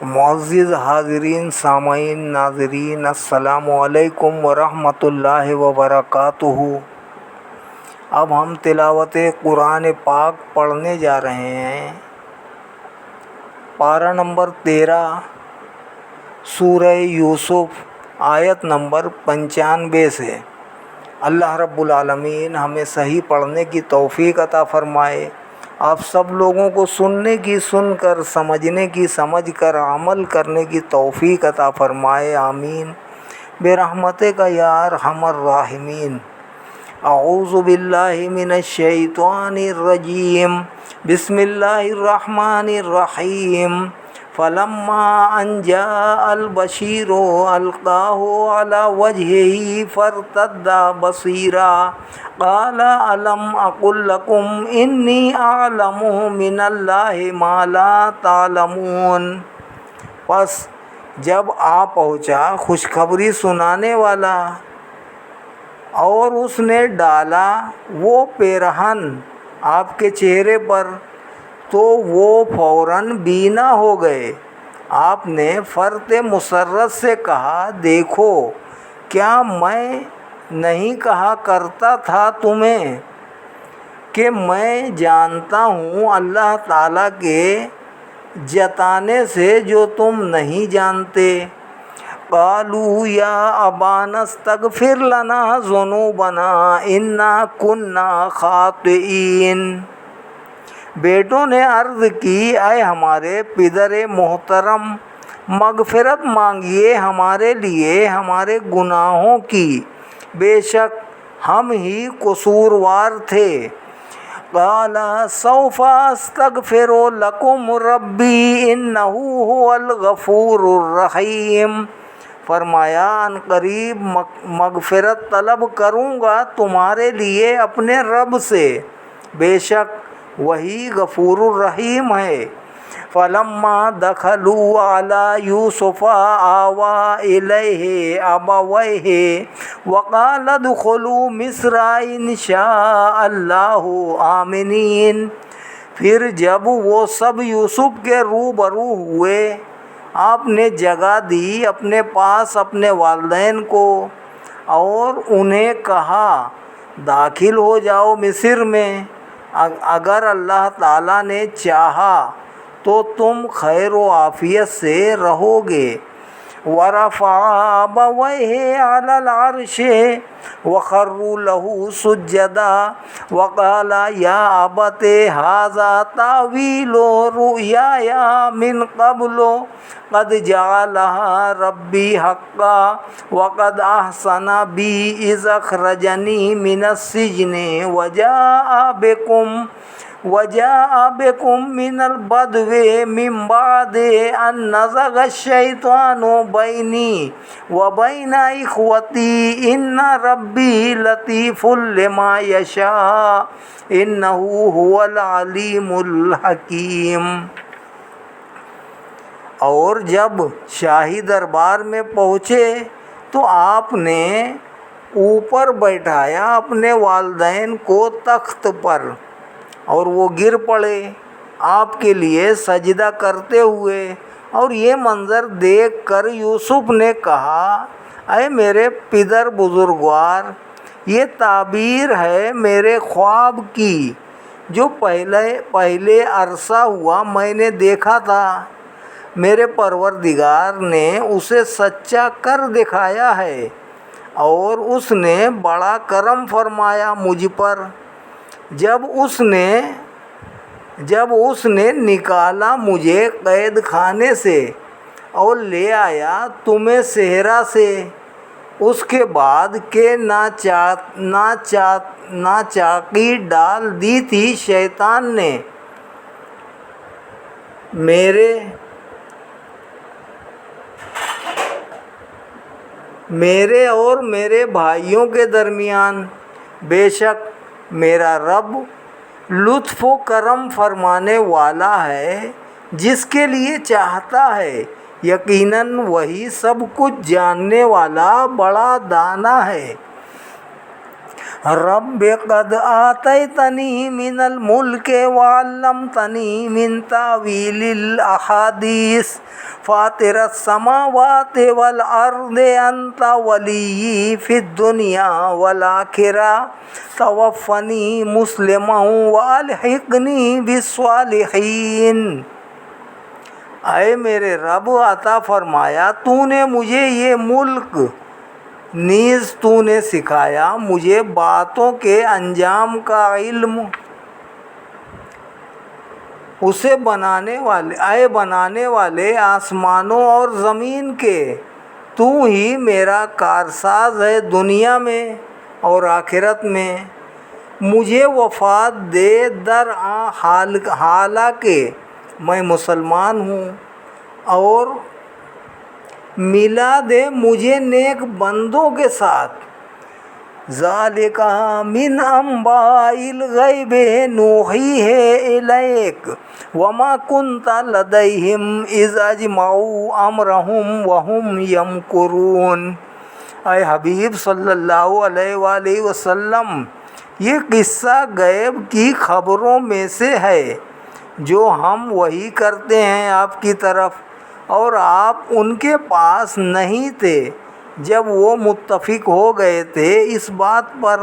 معزز حاضرین، سامعین، ناظرین، السلام علیکم ورحمۃ اللہ وبرکاتہ۔ اب ہم تلاوت قرآن پاک پڑھنے جا رہے ہیں۔ پارہ نمبر 13، سورہ یوسف، آیت نمبر 95 سے۔ اللہ رب العالمین ہمیں صحیح پڑھنے کی توفیق عطا فرمائے، آپ سب لوگوں کو سننے کی سن کر، سمجھنے کی سمجھ کر، عمل کرنے کی توفیق عطا فرمائے، آمین برحمتک یا ارحم الراحمین۔ اعوذ باللہ من الشیطان الرجیم، بسم اللہ الرحمن الرحیم۔ فلما ان جاء البشیر القاہ علی وجہہ فارتد بصیرا قال الم اقل لکم انی اعلم من اللہ ما لا تعلمون۔ پس جب آ پہنچا خوشخبری سنانے والا اور اس نے ڈالا وہ پیرہن آپ کے چہرے پر، تو وہ فوراً بینا ہو گئے۔ آپ نے فرط مسرت سے کہا، دیکھو کیا میں نہیں کہا کرتا تھا تمہیں کہ میں جانتا ہوں اللہ تعالیٰ کے جتانے سے جو تم نہیں جانتے۔ قالوا یا ابانا استغفر لنا ذنوبنا انا کنا خاطئین۔ بیٹوں نے عرض کی، اے ہمارے پدر محترم، مغفرت مانگیے ہمارے لیے ہمارے گناہوں کی، بے شک ہم ہی قصوروار تھے۔ قال سوف استغفر لکم ربی انہ هو الغفور الرحیم۔ فرمایا ان قریب مغفرت طلب کروں گا تمہارے لیے اپنے رب سے، بے شک وہی غفور الرحیم ہے۔ فلما دخلوا علی یوسف آوى الیہ ابویہ وقال ادخلوا مصر ان شاء اللہ آمنین۔ پھر جب وہ سب یوسف کے روبرو ہوئے، آپ نے جگہ دی اپنے پاس اپنے والدین کو اور انہیں کہا، داخل ہو جاؤ مصر میں، اگر اللہ تعالیٰ نے چاہا تو تم خیر و عافیت سے رہو گے۔ ورفع ابویہ علی العرش وخروا له سجدا وقال یا ابت ھذا تأویل رؤیای من قبل قد جعلها ربی حقا وقد احسن بی اذ اخرجنی من السجن وجاء بكم من البدو من بعد ان نزغ الشیطان بینی وبین اخوتی ان ربی لطیف لما یشاء انہ هو العلیم الحکیم۔ اور جب شاہی دربار میں پہنچے تو آپ نے اوپر بیٹھایا اپنے والدین کو تخت پر، اور وہ گر پڑے آپ کے لیے سجدہ کرتے ہوئے۔ اور یہ منظر دیکھ کر یوسف نے کہا، اے میرے پدر بزرگوار، یہ تعبیر ہے میرے خواب کی جو پہلے عرصہ ہوا میں نے دیکھا تھا۔ میرے پروردگار نے اسے سچا کر دکھایا ہے اور اس نے بڑا کرم فرمایا مجھ پر، جب اس نے نکالا مجھے قید خانے سے اور لے آیا تمہیں صحرا سے، اس کے بعد کہ ناچاقی ڈال دی تھی شیطان نے میرے اور میرے بھائیوں کے درمیان، بے شک میرا رب لطف و کرم فرمانے والا ہے جس کے لیے چاہتا ہے، یقیناً وہی سب کچھ جاننے والا بڑا دانا ہے۔ رب قد آتیتنی من الملک وعلمتنی من تاویل الاحادیث فاطر السماوات والارض انت ولی فی الدنیا والآخرہ توفنی مسلما والحقنی بالصالحین۔ اے میرے رب، عطا فرمایا تو نے مجھے یہ ملک، نیز تو نے سکھایا مجھے باتوں کے انجام کا علم۔ اسے بنانے والے آسمانوں اور زمین کے، تو ہی میرا کارساز ہے دنیا میں اور آخرت میں۔ مجھے وفات دے درآں حالانکہ میں مسلمان ہوں، اور ملا دے مجھے نیک بندوں کے ساتھ۔ ذالک من انباء الغیب نوحیہ الیک وما کنت لدیہم اذ اجمعوا امرہم وہم یمکرون۔ اے حبیب صلی اللہ علیہ وآلہ وسلم، یہ قصہ غیب کی خبروں میں سے ہے جو ہم وحی کرتے ہیں آپ کی طرف، اور آپ ان کے پاس نہیں تھے جب وہ متفق ہو گئے تھے اس بات پر،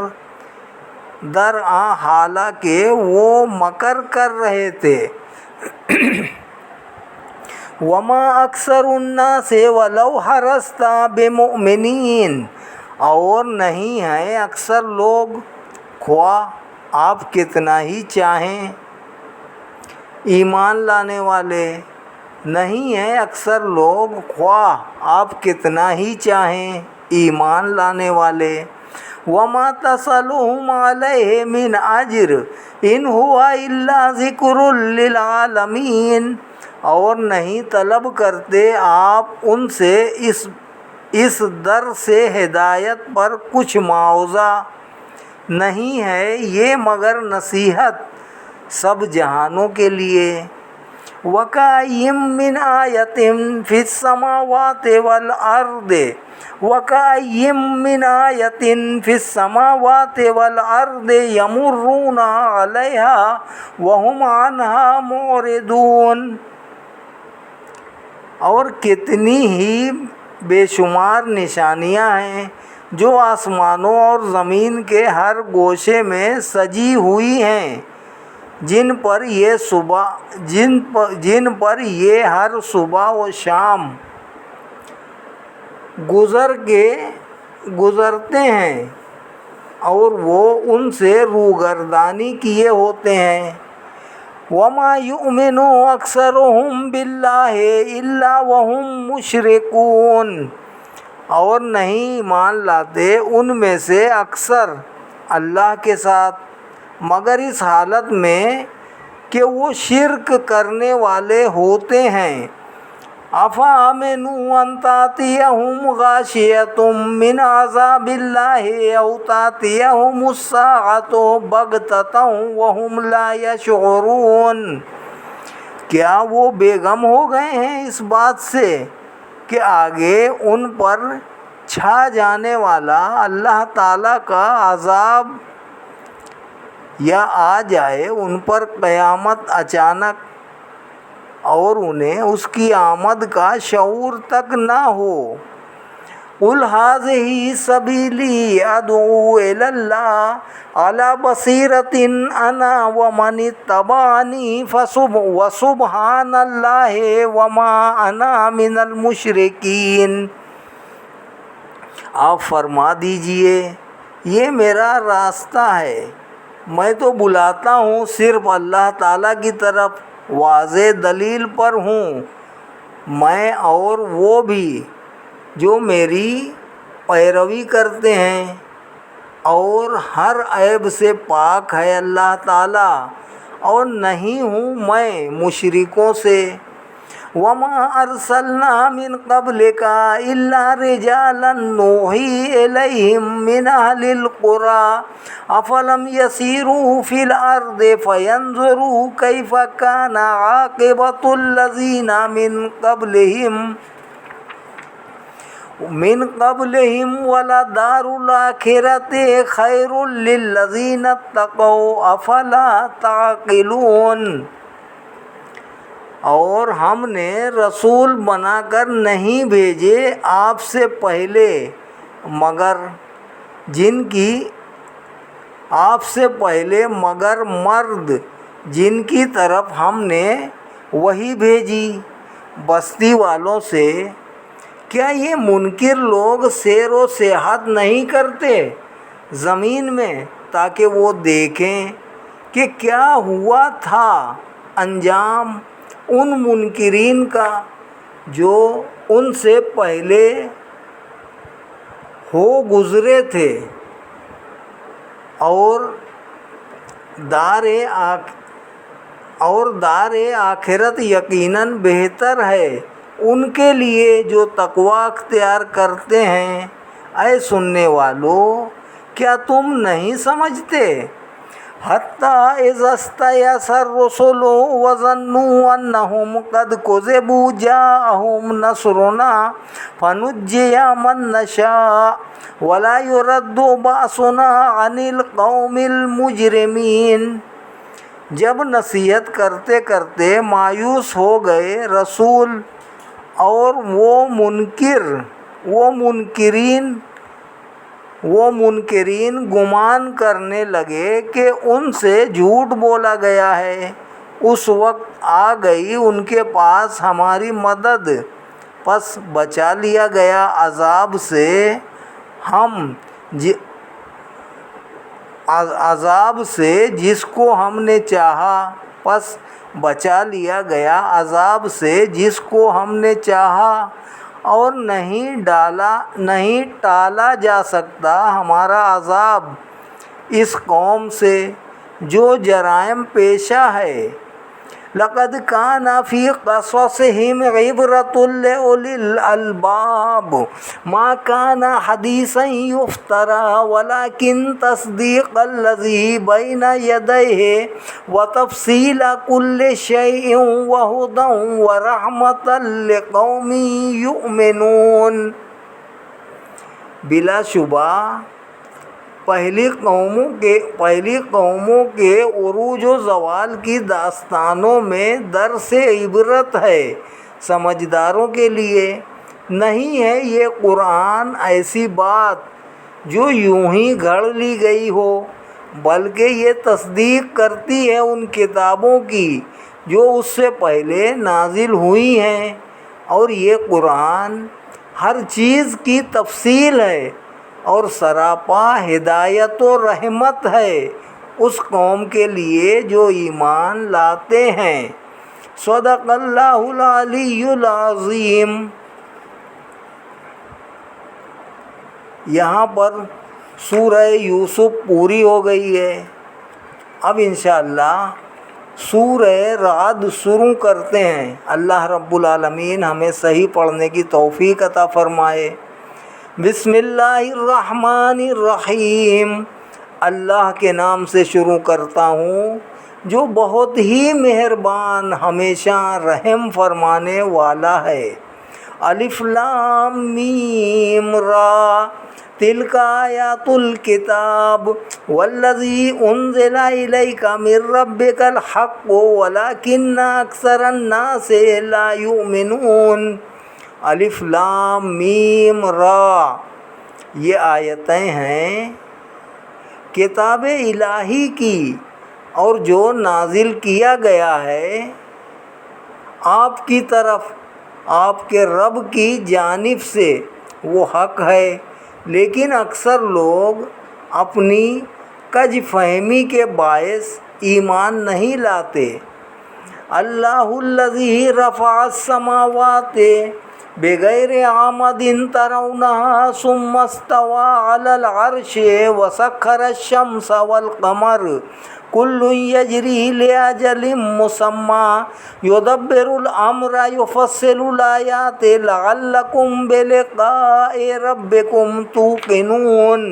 درآں حالانکہ وہ مکر کر رہے تھے۔ وما اکثر الناس ولو حرصت بمؤمنین، اور نہیں ہیں اکثر لوگ خواہ آپ کتنا ہی چاہیں ایمان لانے والے، نہیں ہیں اکثر لوگ خواہ آپ کتنا ہی چاہیں ایمان لانے والے۔ وما تسألهم علیہ من اجر ان هو الا ذکر للعالمین، اور نہیں طلب کرتے آپ ان سے اس در سے ہدایت پر کچھ معاوضہ، نہیں ہے یہ مگر نصیحت سب جہانوں کے لیے۔ وَكَأَيِّن مِّنْ آيَةٍ فِي السَّمَاوَاتِ وَالْأَرْضِ وَكَأَيِّن مِّنْ آيَةٍ فِي السَّمَاوَاتِ وَالْأَرْضِ يَمُرُّونَ عَلَيْهَا وَهُمْ عَنْهَا مُعْرِضُونَ۔ اور کتنی ہی بے شمار نشانیاں ہیں جو آسمانوں اور زمین کے ہر گوشے میں سجی ہوئی ہیں، جن پر یہ ہر صبح و شام گزرتے ہیں، اور وہ ان سے روگردانی کیے ہوتے ہیں۔ وَمَا يُؤْمِنُ أَكْثَرُهُم بِاللَّهِ إِلَّا وَهُم مُشْرِكُونَ، اور نہیں ایمان لاتے ان میں سے اکثر اللہ کے ساتھ مگر اس حالت میں کہ وہ شرک کرنے والے ہوتے ہیں۔ أَفَأَمِنُوا أَن تَأْتِيَهُمْ غَاشِيَةٌ مِّنْ عَذَابِ اللَّهِ أَوْ تَأْتِيَهُمُ السَّاعَةُ بَغْتَةً وَهُمْ لَا يَشْعُرُونَ۔ کیا وہ بے غم ہو گئے ہیں اس بات سے کہ آگے ان پر چھا جانے والا اللہ تعالیٰ کا عذاب یا آ جائے ان پر قیامت اچانک، اور انہیں اس کی آمد کا شعور تک نہ ہو۔ قُلْ هَٰذِهِ سَبِيلِي أَدْعُو إِلَى اللَّهِ عَلَىٰ بَصِيرَةٍ أَنَا وَمَنِ اتَّبَعَنِي وَسُبْحَانَ اللَّهِ وَمَا أَنَا مِنَ الْمُشْرِكِينَ۔ آپ فرما دیجئے یہ میرا راستہ ہے، میں تو بلاتا ہوں صرف اللہ تعالیٰ کی طرف، واضح دلیل پر ہوں میں اور وہ بھی جو میری پیروی کرتے ہیں، اور ہر عیب سے پاک ہے اللہ تعالیٰ، اور نہیں ہوں میں مشرکوں سے۔ وَمَا أَرْسَلْنَا مِن قَبْلِكَ إِلَّا رِجَالًا نُّوحِي إِلَيْهِم مِّنْ أَهْلِ الْقُرَىٰ أَفَلَمْ يَسِيرُوا فِي الْأَرْضِ فَيَنظُرُوا كَيْفَ كَانَ عَاقِبَةُ الَّذِينَ مِن قَبْلِهِمْ من قبلہم ولدار الآخرۃ خیر للذین اتقوا افلا تعقلون۔ اور ہم نے رسول بنا کر نہیں بھیجے آپ سے پہلے مگر مرد جن کی طرف ہم نے وحی بھیجی بستی والوں سے۔ کیا یہ منکر لوگ سیر و سیاحت نہیں کرتے زمین میں تاکہ وہ دیکھیں کہ کیا ہوا تھا انجام ان منکرین کا جو ان سے پہلے ہو گزرے تھے، اور دار آخرت یقیناً بہتر ہے ان کے لیے جو تقوی اختیار کرتے ہیں۔ اے سننے والو، کیا تم نہیں سمجھتے؟ حتی اذا استیأس الرسل وظنوا انہم قد کذبوا جاءہم نصرنا فنجی من نشاء ولا يرد بأسنا عن القوم المجرمین۔ جب نصیحت کرتے کرتے مایوس ہو گئے رسول اور وہ منکرین گمان کرنے لگے کہ ان سے جھوٹ بولا گیا ہے، اس وقت آ گئی ان کے پاس ہماری مدد، پس بچا لیا گیا عذاب سے جس کو ہم نے چاہا، اور نہیں ٹالا جا سکتا ہمارا عذاب اس قوم سے جو جرائم پیشہ ہے۔ لقد كان في قصصهم عبرة لأولي الألباب ما كان حديثا يفترى ولكن تصديق الذي بين يديه وتفصيل كل شيء وهدى ورحمة لقوم يؤمنون۔ بلا شبہ پہلی قوموں کے عروج و زوال کی داستانوں میں درس عبرت ہے سمجھداروں کے لیے۔ نہیں ہے یہ قرآن ایسی بات جو یوں ہی گھڑ لی گئی ہو، بلکہ یہ تصدیق کرتی ہے ان کتابوں کی جو اس سے پہلے نازل ہوئی ہیں، اور یہ قرآن ہر چیز کی تفصیل ہے اور سراپا ہدایت و رحمت ہے اس قوم کے لیے جو ایمان لاتے ہیں۔ صدق اللہ العلی العظیم۔ یہاں پر سورہ یوسف پوری ہو گئی ہے۔ اب انشاءاللہ سورہ رعد شروع کرتے ہیں۔ اللہ رب العالمین ہمیں صحیح پڑھنے کی توفیق عطا فرمائے۔ بسم اللہ الرحمن الرحیم۔ اللہ کے نام سے شروع کرتا ہوں جو بہت ہی مہربان ہمیشہ رحم فرمانے والا ہے۔ الف لام میم را تلک آیات الکتاب والذی انزل الیک من ربک الحق ولکن اکثر الناس لا یؤمنون۔ الف لام میم را، یہ آیتیں ہیں کتاب الہی کی، اور جو نازل کیا گیا ہے آپ کی طرف آپ کے رب کی جانب سے، وہ حق ہے، لیکن اکثر لوگ اپنی کج فہمی کے باعث ایمان نہیں لاتے۔ اللہ الذی رفع السماوات بغیر عمد ترونها ثم استوى على العرش وسخر الشمس والقمر كل يجري لأجل مسمى يدبر الأمر يفصل الآيات لعلكم بلقاء ربكم توقنون۔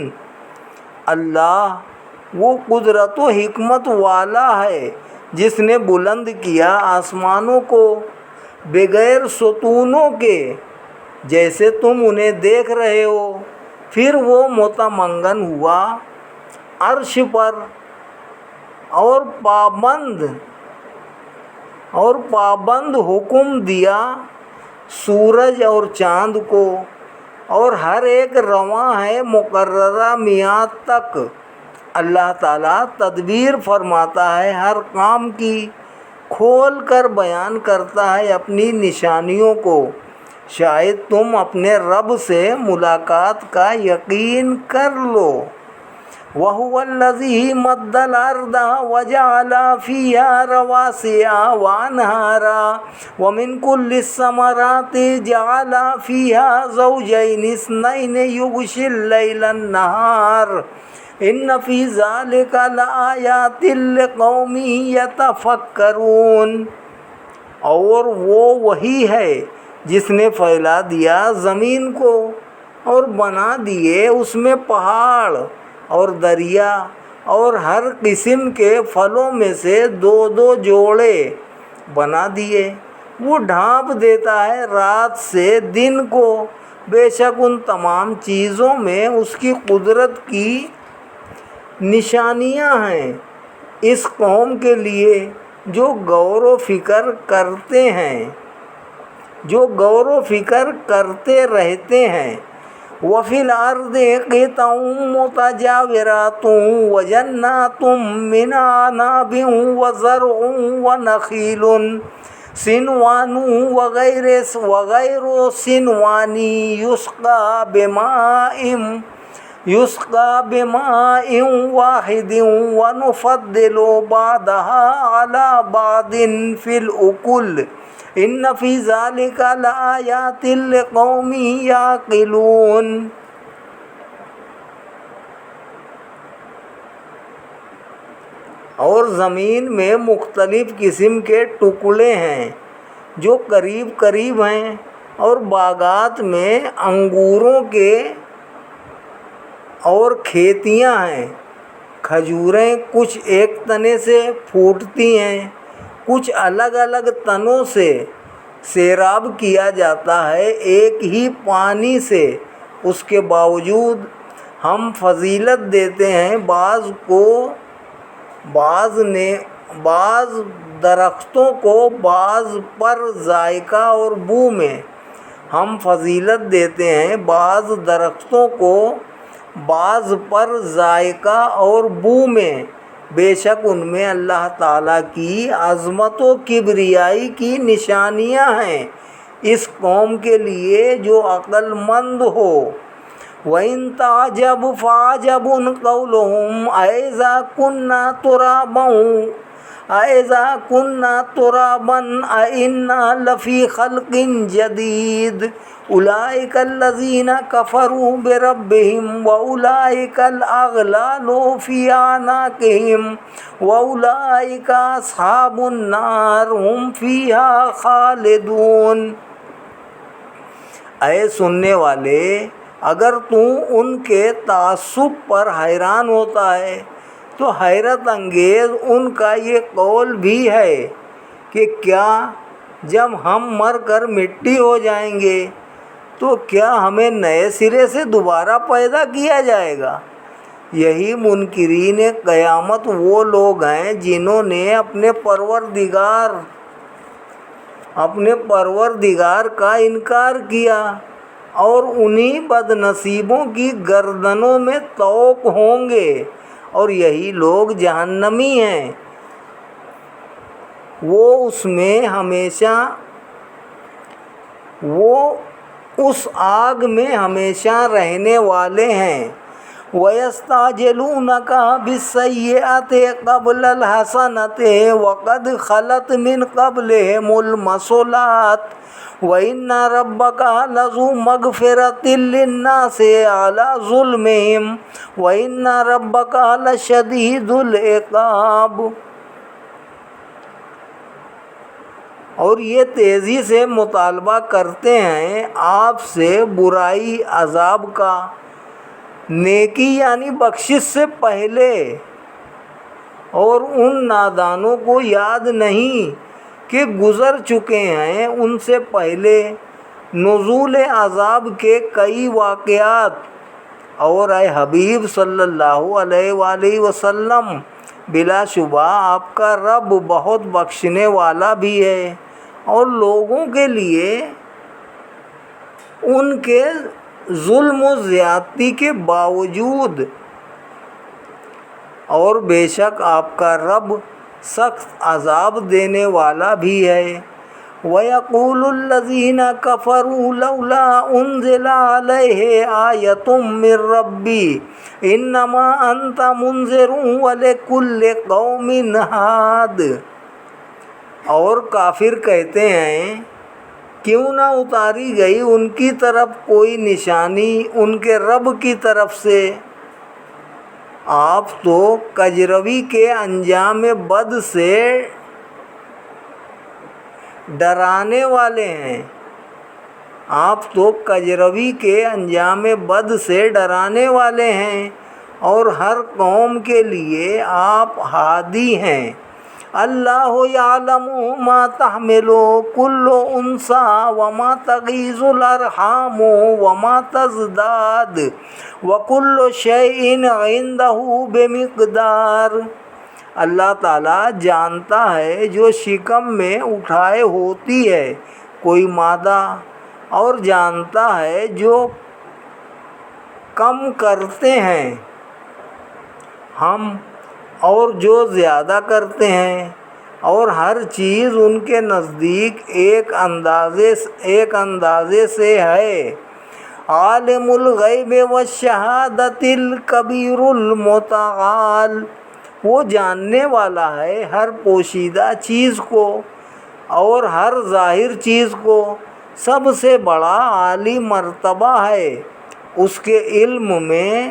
اللہ وہ قدرت و حکمت والا ہے جس نے بلند کیا آسمانوں کو بغیر ستونوں کے جیسے تم انہیں دیکھ رہے ہو۔ پھر وہ متمگن ہوا عرش پر اور پابند حکم دیا سورج اور چاند کو، اور ہر ایک رواں ہے مقررہ میعاد تک۔ اللہ تعالیٰ تدبیر فرماتا ہے ہر کام کی، کھول کر بیان کرتا ہے اپنی نشانیوں کو۔ شاید تم اپنے رب سے ملاقات کا یقین کر لو۔ وَهُوَ الَّذِي مَدَّ الْأَرْضَ وَجَعَلَ فِيهَا رَوَاسِيَ وَأَنْهَارًا وَمِنْ كُلِّ الثَّمَرَاتِ جَعَلَ فِيهَا زَوْجَيْنِ اثْنَيْنِ يُغْشِي اللَّيْلَ النَّهَارَ إِنَّ فِي ذَلِكَ لَآيَاتٍ لِقَوْمٍ يَتَفَكَّرُونَ۔ اور وہ وہی ہے جس نے پھیلا دیا زمین کو اور بنا دیے اس میں پہاڑ اور دریا اور ہر قسم کے پھلوں میں سے دو دو جوڑے بنا دیے۔ وہ ڈھانپ دیتا ہے رات سے دن کو، بے شک ان تمام چیزوں میں اس کی قدرت کی نشانیاں ہیں اس قوم کے لیے جو غور و فکر کرتے رہتے ہیں۔ وَفِي الْأَرْضِ قِطَعٌ مُتَجَاوِرَاتٌ وَجَنَّاتٌ مِّنْ أَعْنَابٍ وَزَرْعٌ وَنَخِيلٌ صِنْوَانٌ وَغَيْرُ صِنْوَانٍ يُسْقَىٰ بِمَاءٍ وَاحِدٍ وَنُفَضِّلُ بَعْضَهَا عَلَىٰ بَعْضٍ فِي الْأُكُلِ إِنَّ فِي ذَلِكَ لَآيَاتٍ لِقَوْمٍ يَعْقِلُونَ۔ اور زمین میں مختلف قسم کے ٹکڑے ہیں جو قریب قریب ہیں، اور باغات میں انگوروں کے اور کھیتیاں ہیں۔ کھجوریں کچھ ایک تنے سے پھوٹتی ہیں، کچھ الگ الگ تنوں سے سیراب کیا جاتا ہے ایک ہی پانی سے۔ اس کے باوجود ہم فضیلت دیتے ہیں بعض کو بعض درختوں کو بعض پر ذائقہ اور بو میں۔ ہم فضیلت دیتے ہیں بعض درختوں کو بعض پر ذائقہ اور بو میں، بے شک ان میں اللہ تعالیٰ کی عظمت و کبریائی کی نشانیاں ہیں اس قوم کے لیے جو عقل مند ہو۔ وَإِن تَعْجَبْ فَعَجَبٌ قَوْلُهُمْ أَإِذَا كُنَّا تُرَابًا أَإِنَّا لَفِي خَلْقٍ جَدِيدٍ أُولَٰئِكَ الَّذِينَ كَفَرُوا بِرَبِّهِمْ وَأُولَٰئِكَ الْأَغْلَالُ فِي أَعْنَاقِهِمْ وَأُولَٰئِكَ أَصْحَابُ النَّارِ هُمْ فِيهَا خَالِدُونَ۔ اے سننے والے، اگر تو ان کے تعصب پر حیران ہوتا ہے تو حیرت انگیز ان کا یہ قول بھی ہے کہ کیا جب ہم مر کر مٹی ہو جائیں گے تو کیا ہمیں نئے سرے سے دوبارہ پیدا کیا جائے گا؟ یہی منکرین قیامت وہ لوگ ہیں جنہوں نے اپنے پروردگار کا انکار کیا، اور انہی بد نصیبوں کی گردنوں میں طوق ہوں گے، اور یہی لوگ جہنمی ہیں، وہ اس آگ میں ہمیشہ رہنے والے ہیں۔ وَيَسْتَعْجِلُونَكَ بِالسَّيِّئَةِ قَبْلَ الْحَسَنَةِ وَقَدْ خَلَتْ مِنْ قَبْلِهِمُ الْمَثُلَاتُ وَإِنَّ رَبَّكَ لَذُو مَغْفِرَةٍ لِلنَّاسِ عَلَىٰ ظُلْمِهِمْ وَإِنَّ رَبَّكَ لَشَدِيدُ الْعِقَابِ۔ اور یہ تیزی سے مطالبہ کرتے ہیں آپ سے برائی عذاب کا، نیکی یعنی بخشش سے پہلے، اور ان نادانوں کو یاد نہیں کہ گزر چکے ہیں ان سے پہلے، نزول عذاب کے کئی واقعات، اور اے حبیب صلی اللہ علیہ وآلہ وسلم بلا شبہ آپ کا رب بہت بخشنے والا بھی ہے، اور لوگوں کے لیے ان کے ظلم و زیادتی کے باوجود، اور بے شک آپ کا رب سخت عذاب دینے والا بھی ہے۔ وَيَقُولُ الَّذِينَ كَفَرُوا لَوْلَا أُنزِلَ عَلَيْهِ آيَةٌ مِّن رَّبِّهِ إِنَّمَا أَنتَ مُنذِرٌ وَلِكُلِّ قَوْمٍ ہاد۔ اور کافر کہتے ہیں کیوں نہ اتاری گئی ان کی طرف کوئی نشانی ان کے رب کی طرف سے، آپ تو کجروی کے انجام بد سے ڈرانے والے ہیں، آپ تو کجروی کے انجام بد سے ڈرانے والے ہیں، اور ہر قوم کے لیے آپ ہادی ہیں۔ اللہ یعلم ما تحمل کل انثی وما تغیض الارحام وما تزداد وکل شیء عندہ بمقدار۔ اللہ تعالیٰ جانتا ہے جو شکم میں اٹھائے ہوتی ہے کوئی مادہ، اور جانتا ہے جو کم کرتے ہیں ہم اور جو زیادہ کرتے ہیں، اور ہر چیز ان کے نزدیک ایک اندازے سے ہے۔ عالم الغیب والشہادۃ الکبیر المتعال، وہ جاننے والا ہے ہر پوشیدہ چیز کو اور ہر ظاہر چیز کو، سب سے بڑا عالی مرتبہ ہے اس کے علم میں۔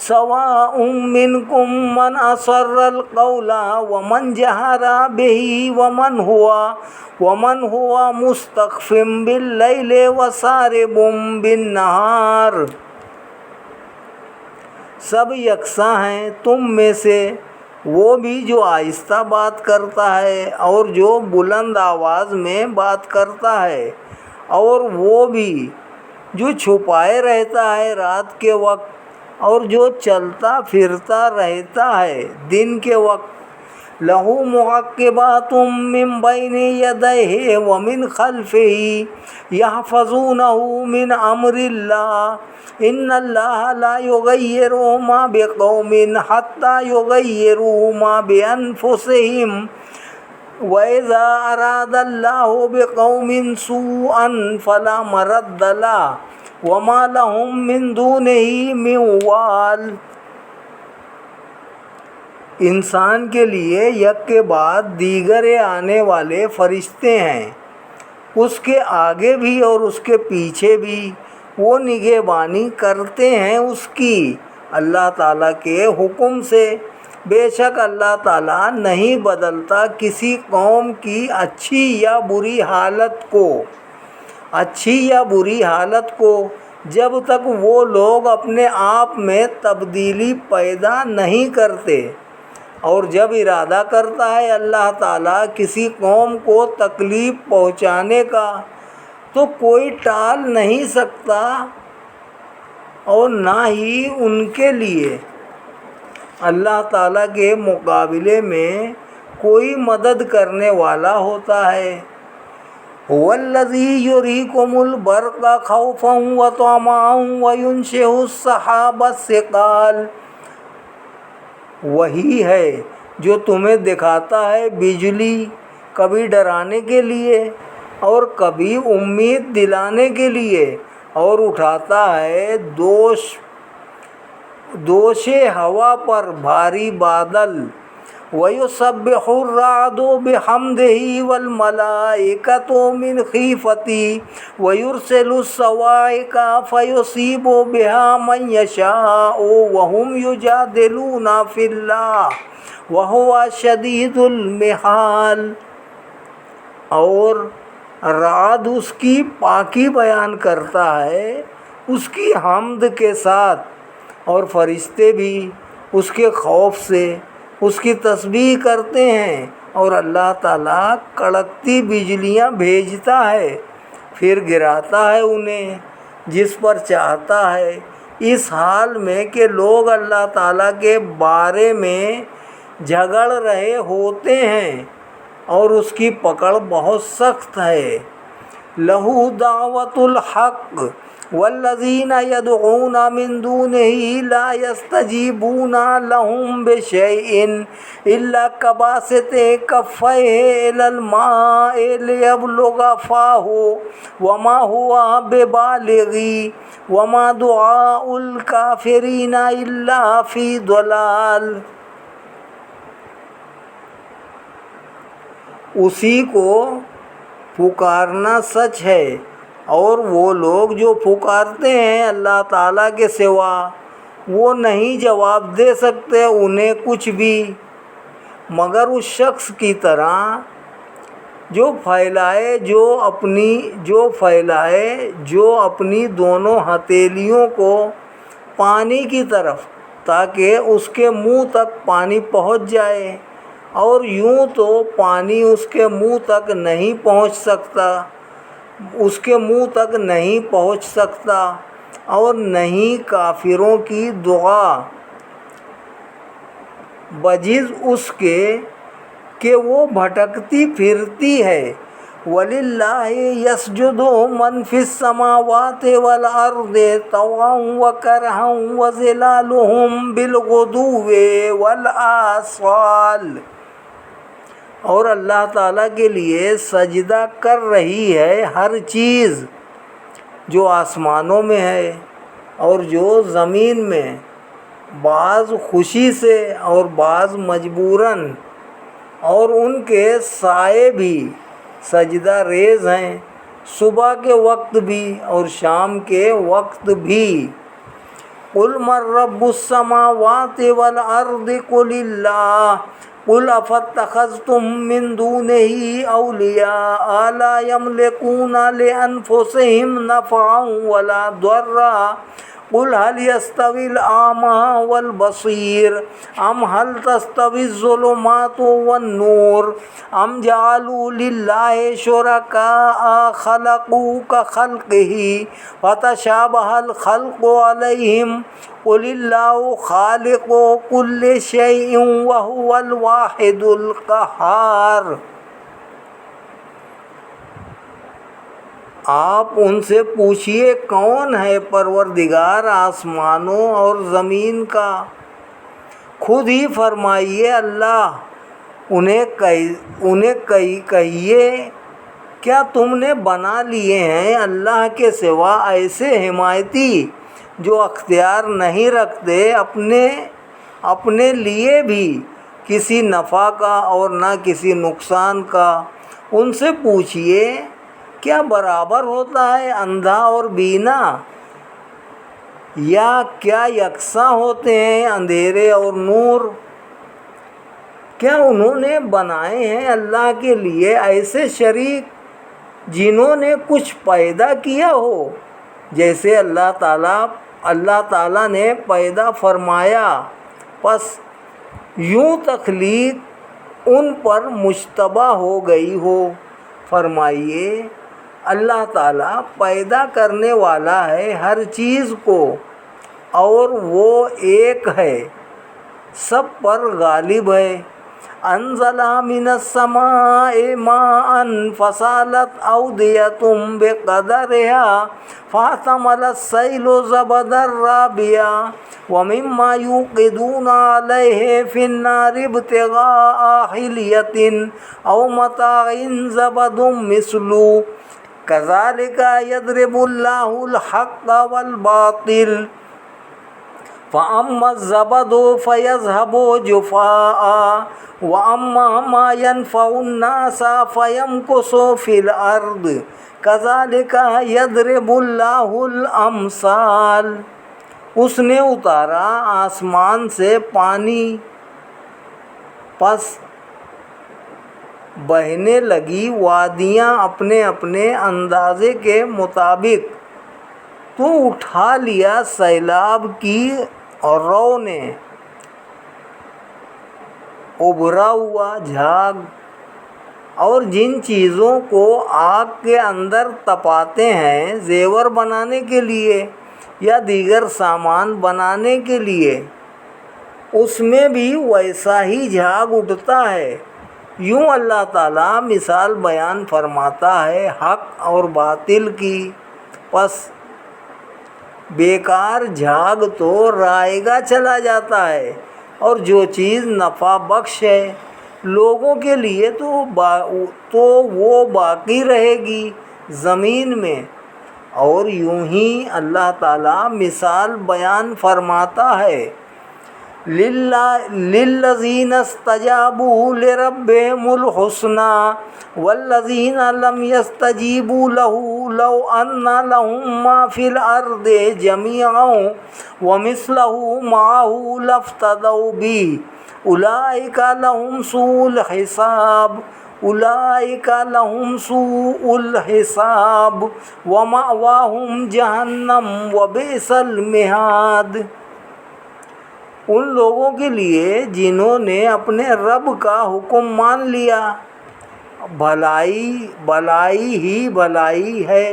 سواء منکم من اسر القول ومن جہر بہ ومن هو مستخف باللیل وسارب بالنہار۔ سب یکساں ہیں تم میں سے وہ بھی جو آہستہ بات کرتا ہے اور جو بلند آواز میں بات کرتا ہے، اور وہ بھی جو چھپائے رہتا ہے رات کے وقت اور جو چلتا پھرتا رہتا ہے دن کے وقت۔ لہ معقبات من بین یدیہ ومن خلفہ یحفظونہ من امر اللہ ان اللہ لا یغیر ما بقوم حتی یغیروا ما بانفسہم وَإِذَا أَرَادَ اللَّهُ بِقَوْمٍ سُوءًا فَلَا مَرَدَّ لَهُ وَمَا لَهُم مِّن دُونِهِ مِن وَالٍ۔ انسان کے لیے یک کے بعد دیگر آنے والے فرشتے ہیں، اس کے آگے بھی اور اس کے پیچھے بھی، وہ نگہبانی کرتے ہیں اس کی اللہ تعالیٰ کے حکم سے۔ بے شک اللہ تعالیٰ نہیں بدلتا کسی قوم کی اچھی یا بری حالت کو جب تک وہ لوگ اپنے آپ میں تبدیلی پیدا نہیں کرتے، اور جب ارادہ کرتا ہے اللہ تعالیٰ کسی قوم کو تکلیف پہنچانے کا تو کوئی ٹال نہیں سکتا، اور نہ ہی ان کے لیے اللہ تعالیٰ کے مقابلے میں کوئی مدد کرنے والا ہوتا ہے۔ هو الذی یریکم البرق خوفا وطمعا وینشئ السحاب الثقال، وہی ہے جو تمہیں دکھاتا ہے بجلی کبھی ڈرانے کے لیے اور کبھی امید دلانے کے لیے، اور اٹھاتا ہے دوش ہوا پر بھاری بادل۔ وَيُسَبِّحُ الرَّعْدُ بِحَمْدِهِ وَالْمَلَائِكَةُ مِنْ خِيفَتِهِ وَيُرْسِلُ الصَّوَاعِقَ فَيُصِيبُ بِهَا مَنْ يَشَاءُ وَهُمْ يُجَادِلُونَ فِي اللَّهِ وَهُوَ شَدِيدُ الْمِحَالِ۔ اور رعد اس کی پاکی بیان کرتا ہے اس کی حمد کے ساتھ، اور فرشتے بھی اس کے خوف سے اس کی تسبیح کرتے ہیں، اور اللہ تعالیٰ کڑکتی بجلیاں بھیجتا ہے، پھر گراتا ہے انہیں جس پر چاہتا ہے، اس حال میں کہ لوگ اللہ تعالیٰ کے بارے میں جھگڑ رہے ہوتے ہیں اور اس کی پکڑ بہت سخت ہے۔ لَهُ دَعْوَةُ الْحَقِّ وَالَّذِينَ يَدْعُونَ مِن دُونِهِ لَا يَسْتَجِيبُونَ لَهُم بِشَيْءٍ إِلَّا كَبَاسِطِ كَفَّيْهِ إِلَى الْمَاءِ لِيَبْلُغَ فَاهُ وَمَا هُوَ بِبَالِغِهِ وَمَا دُعَاءُ الْكَافِرِينَ إِلَّا فِي ضَلَالٍ۔ اسی کو پکارنا سچ ہے، اور وہ لوگ جو پکارتے ہیں اللہ تعالیٰ کے سوا، وہ نہیں جواب دے سکتے انہیں کچھ بھی، مگر اس شخص کی طرح جو پھیلائے جو اپنی دونوں ہتھیلیوں کو پانی کی طرف، تاکہ اس کے منہ تک پانی پہنچ جائے، اور یوں تو پانی اس کے منہ تک نہیں پہنچ سکتا، اور نہیں کافروں کی دعا بجز اس کے کہ وہ بھٹکتی پھرتی ہے۔ وَلِلَّهِ يَسْجُدُ مَن فِي السَّمَاوَاتِ وَالْأَرْضِ طَوْعًا وَكَرْهًا وَظِلَالُهُم بِالْغُدُوِّ وَالْآصَالِ۔ اور اللہ تعالیٰ کے لیے سجدہ کر رہی ہے ہر چیز جو آسمانوں میں ہے اور جو زمین میں، بعض خوشی سے اور بعض مجبوراً، اور ان کے سائے بھی سجدہ ریز ہیں، صبح کے وقت بھی اور شام کے وقت بھی۔ قُلْ مَن رَّبُّ السَّمَاوَاتِ وَالْأَرْضِ قُلِ اللَّهُ قُلْ أَفَاتَّخَذْتُم مِّن دُونِهِ أَوْلِيَاءَ لَا يَمْلِكُونَ لِأَنفُسِهِمْ نَفْعًا وَلَا ضَرًّا قُلْ هَلْ يَسْتَوِي الْأَعْمَىٰ وَالْبَصِيرُ أَمْ هَلْ تَسْتَوِي الظُّلُمَاتُ وَالنُّورُ أَمْ جَعَلُوا لِلَّهِ شُرَكَاءَ خَلَقُوا كَخَلْقِهِ فَتَشَابَهَ الْخَلْقُ عَلَيْهِمْ قُلِ اللَّهُ خَالِقُ كُلِّ شَيْءٍ وَهُوَ الْوَاحِدُ الْقَهَّارُ۔ آپ ان سے پوچھئے کون ہے پروردگار آسمانوں اور زمین کا؟ خود ہی فرمائیے اللہ۔ انہیں کہیے کیا تم نے بنا لیے ہیں اللہ کے سوا ایسے حمایتی جو اختیار نہیں رکھتے اپنے لیے بھی کسی نفع کا اور نہ کسی نقصان کا؟ ان سے پوچھئے کیا برابر ہوتا ہے اندھا اور بینا، یا کیا یکساں ہوتے ہیں اندھیرے اور نور؟ کیا انہوں نے بنائے ہیں اللہ کے لیے ایسے شریک جنہوں نے کچھ پیدا کیا ہو، جیسے اللہ تعالیٰ نے پیدا فرمایا، پس یوں تخلیق ان پر مشتبہ ہو گئی ہو؟ فرمائیے اللہ تعالیٰ پیدا کرنے والا ہے ہر چیز کو، اور وہ ایک ہے، سب پر غالب ہے۔ انزل من السماء ماء فسالت أودية بقدرها فاحتمل السيل زبدا رابيا ومما يوقدون عليه في النار ابتغاء حلية أو متاع زبد مثله كذلك يضرب الله الحق والباطل فَأَمَّا الزَّبَدُ فَيَذْهَبُ جُفَاءً وَأَمَّا مَا يَنفَعُ النَّاسَ فَيَمْكُثُ فِي الْأَرْضِ كَذَلِكَ يَضْرِبُ اللَّهُ الْأَمْثَالَ۔ اس نے اتارا آسمان سے پانی، پس بہنے لگی وادیاں اپنے اپنے اندازے کے مطابق، تو اٹھا لیا سیلاب کی رو نے، ابھرا ہوا جھاگ اور جن چیزوں کو آگ کے اندر تپاتے ہیں زیور بنانے کے لیے یا دیگر سامان بنانے کے لیے، اس میں بھی ویسا ہی جھاگ اٹھتا ہے۔ یوں اللہ تعالیٰ مثال بیان فرماتا ہے حق اور باطل کی، پس بیکار جھاگ تو رائے گا چلا جاتا ہے، اور جو چیز نفع بخش ہے لوگوں کے لیے تو وہ باقی رہے گی زمین میں۔ اور یوں ہی اللہ تعالیٰ مثال بیان فرماتا ہے لِلَّذِينَ اسْتَجَابُوا لِرَبِّهِمُ الْحُسْنَى وَالَّذِينَ لَمْ يَسْتَجِيبُوا لَهُ لَوْ أَنَّ لَهُم مَّا فِي الْأَرْضِ جَمِيعًا وَمِثْلَهُ مَعَهُ لَافْتَدَوْا بِهِ أُولَٰئِكَ لَهُمْ سُوءُ الْحِسَابِ وَمَأْوَاهُمْ جَهَنَّمُ وَبِئْسَ الْمِہَادُ۔ ان لوگوں کے لیے جنہوں نے اپنے رب کا حکم مان لیا، بھلائی ہی بھلائی ہے،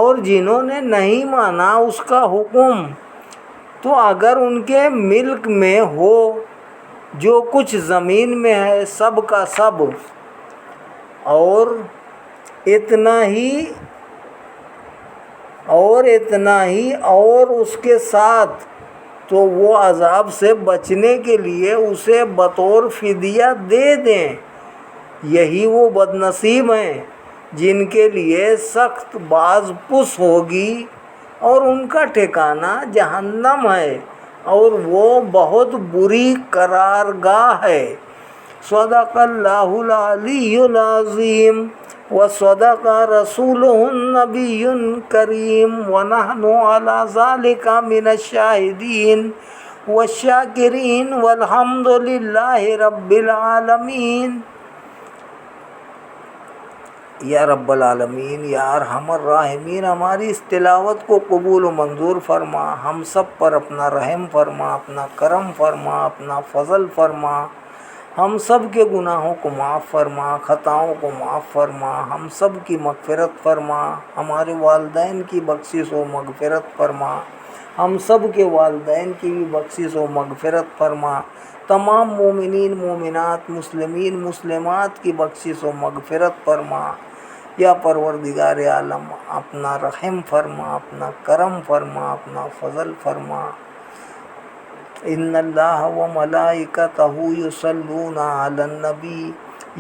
اور جنہوں نے نہیں مانا اس کا حکم، تو اگر ان کے ملک میں ہو جو کچھ زمین میں ہے سب کا سب، اور اتنا ہی اور اس کے ساتھ، تو وہ عذاب سے بچنے کے لیے اسے بطور فدیہ دے دیں۔ یہی وہ بد نصیب ہیں جن کے لیے سخت باز پس ہوگی، اور ان کا ٹھکانہ جہنم ہے، اور وہ بہت بری قرارگاہ ہے۔ صدق اللہ العلی العظیم وصدق رسولہ النبی الکریم ونحن علی ذلک من الشاہدین والشاکرین والحمد للہ رب العالمین۔ یا رب العالمین، یا ارحم الراحمین، ہماری اس تلاوت کو قبول و منظور فرما، ہم سب پر اپنا رحم فرما، اپنا کرم فرما، اپنا فضل فرما، ہم سب کے گناہوں کو معاف فرما، خطاؤں کو معاف فرما، ہم سب کی مغفرت فرما، ہمارے والدین کی بخشش و مغفرت فرما، ہم سب کے والدین کی بھی بخشش و مغفرت فرما، تمام مومنین مومنات مسلمین مسلمات کی بخشش و مغفرت فرما۔ یا پروردگار عالم اپنا رحم فرما، اپنا کرم فرما، اپنا فضل فرما۔ ان اللہ و ملائکتہ یصلون علی النبی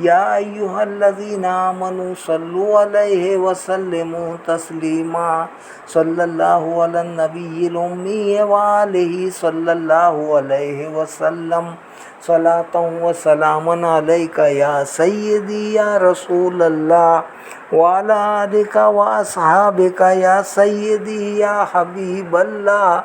یا ایھا الذین آمنوا صلوا علیہ وسلموا تسلیما۔ صلی اللہ علی النبی الامی وآلہ صلی اللہ علیہ وسلم۔ صلاۃ و سلام علیک یا سیدی یا رسول اللہ وعلی آلک و اصحابک یا سیدی یا حبیب اللہ۔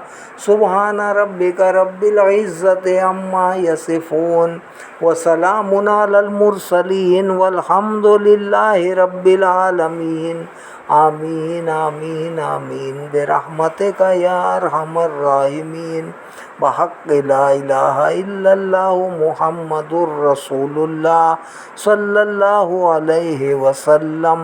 سبحان ربک رب العزت عما یصفون وسلام علی المرسلین والحمد للہ رب العالمین۔ آمین آمین آمین برحمتک یا ارحم الراحمین، بحق لا الہ الا اللہ محمد الرسول اللہ صلی اللہ علیہ وسلم۔